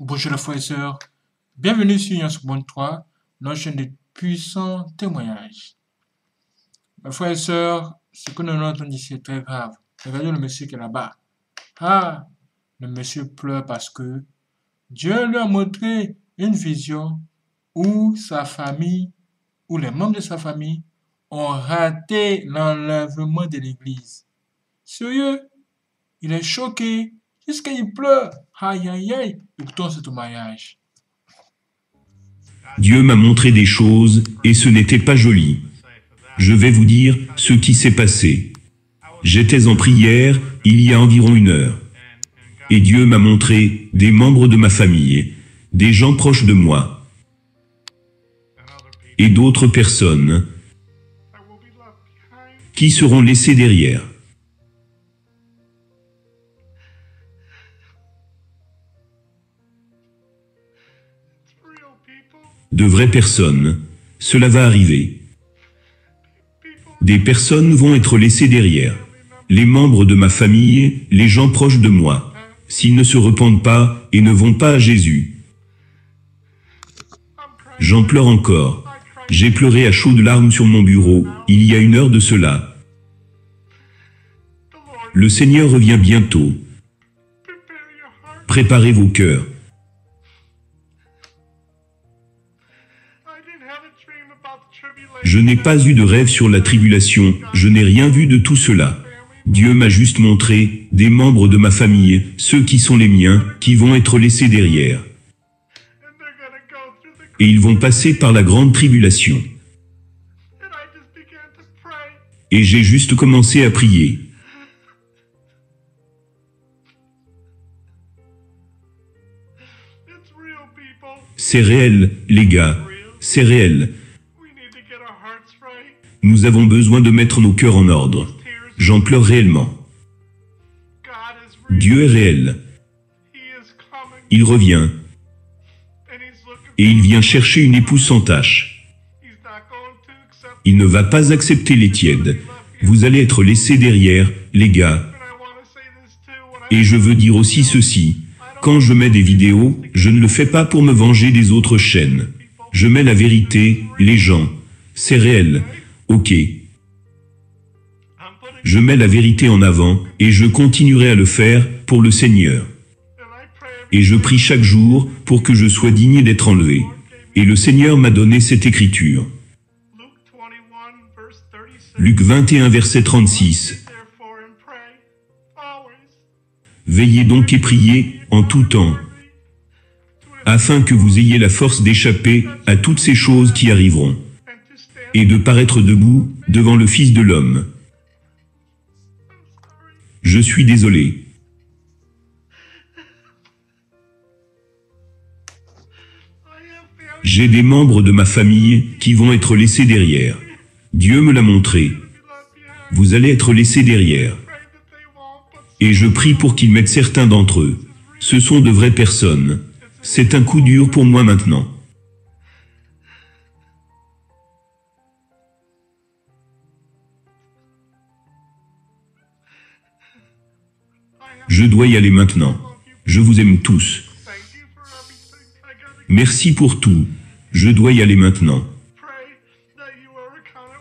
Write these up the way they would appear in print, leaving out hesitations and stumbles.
Bonjour les frères et sœurs, bienvenue sur Yansubon 3, notre chaîne de puissants témoignages. Mes frères et sœurs, ce que nous entendons ici est très grave. Regardez le monsieur qui est là-bas. Ah, le monsieur pleure parce que Dieu lui a montré une vision où sa famille, où les membres de sa famille ont raté l'enlèvement de l'église. Sérieux, il est choqué, jusqu'à il pleure. Aïe aïe aïe, écoutons ce témoignage. Dieu m'a montré des choses et ce n'était pas joli. Je vais vous dire ce qui s'est passé. J'étais en prière il y a environ 1 heure. Et Dieu m'a montré des membres de ma famille, des gens proches de moi, et d'autres personnes qui seront laissées derrière. De vraies personnes, cela va arriver. Des personnes vont être laissées derrière. Les membres de ma famille, les gens proches de moi, s'ils ne se repentent pas et ne vont pas à Jésus. J'en pleure encore. J'ai pleuré à chaudes larmes sur mon bureau, il y a 1 heure de cela. Le Seigneur revient bientôt. Préparez vos cœurs. Je n'ai pas eu de rêve sur la tribulation, je n'ai rien vu de tout cela. Dieu m'a juste montré des membres de ma famille, ceux qui sont les miens, qui vont être laissés derrière. Et ils vont passer par la grande tribulation. Et j'ai juste commencé à prier. C'est réel, les gars, c'est réel. Nous avons besoin de mettre nos cœurs en ordre. J'en pleure réellement. Dieu est réel. Il revient. Et il vient chercher une épouse sans tache. Il ne va pas accepter les tièdes. Vous allez être laissés derrière, les gars. Et je veux dire aussi ceci. Quand je mets des vidéos, je ne le fais pas pour me venger des autres chaînes. Je mets la vérité, les gens. C'est réel. Ok. Je mets la vérité en avant, et je continuerai à le faire, pour le Seigneur. Et je prie chaque jour, pour que je sois digne d'être enlevé. Et le Seigneur m'a donné cette écriture. Luc 21, verset 36. Veillez donc et priez, en tout temps, afin que vous ayez la force d'échapper à toutes ces choses qui arriveront, et de paraître debout devant le Fils de l'homme. Je suis désolé. J'ai des membres de ma famille qui vont être laissés derrière. Dieu me l'a montré. Vous allez être laissés derrière. Et je prie pour qu'ils mettent certains d'entre eux. Ce sont de vraies personnes. C'est un coup dur pour moi maintenant. Je dois y aller maintenant. Je vous aime tous. Merci pour tout. Je dois y aller maintenant.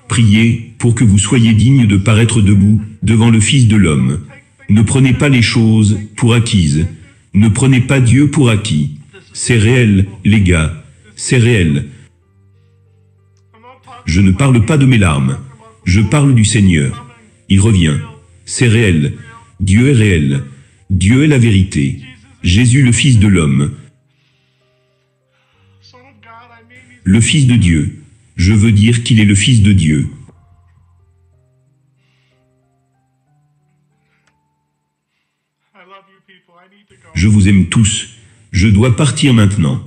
Priez pour que vous soyez dignes de paraître debout devant le Fils de l'homme. Ne prenez pas les choses pour acquises. Ne prenez pas Dieu pour acquis. C'est réel, les gars. C'est réel. Je ne parle pas de mes larmes. Je parle du Seigneur. Il revient. C'est réel. Dieu est réel. Dieu est la vérité. Jésus le Fils de l'homme. Le Fils de Dieu. Je veux dire qu'il est le Fils de Dieu. Je vous aime tous. Je dois partir maintenant.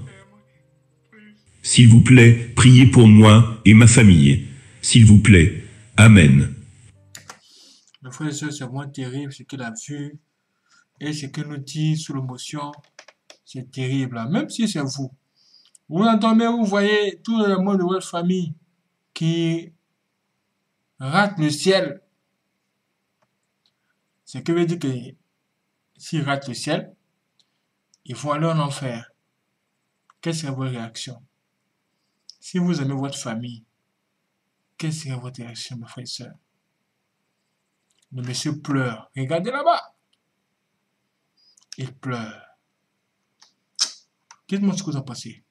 S'il vous plaît, priez pour moi et ma famille. S'il vous plaît. Amen. Mes frères et sœurs, c'est vraiment terrible ce qu'il a vu et ce qu'il nous dit sous l'émotion. C'est terrible, hein. Même si c'est vous. Vous entendez, vous voyez tout le monde de votre famille qui rate le ciel. Ce qui veut dire que s'ils ratent le ciel, ils vont aller en enfer. quelle serait votre réaction? Si vous aimez votre famille, quelle serait votre réaction, mes frères et sœurs? Le monsieur pleure. Regardez là-bas. Il pleure. Dites-moi ce que vous en pensez.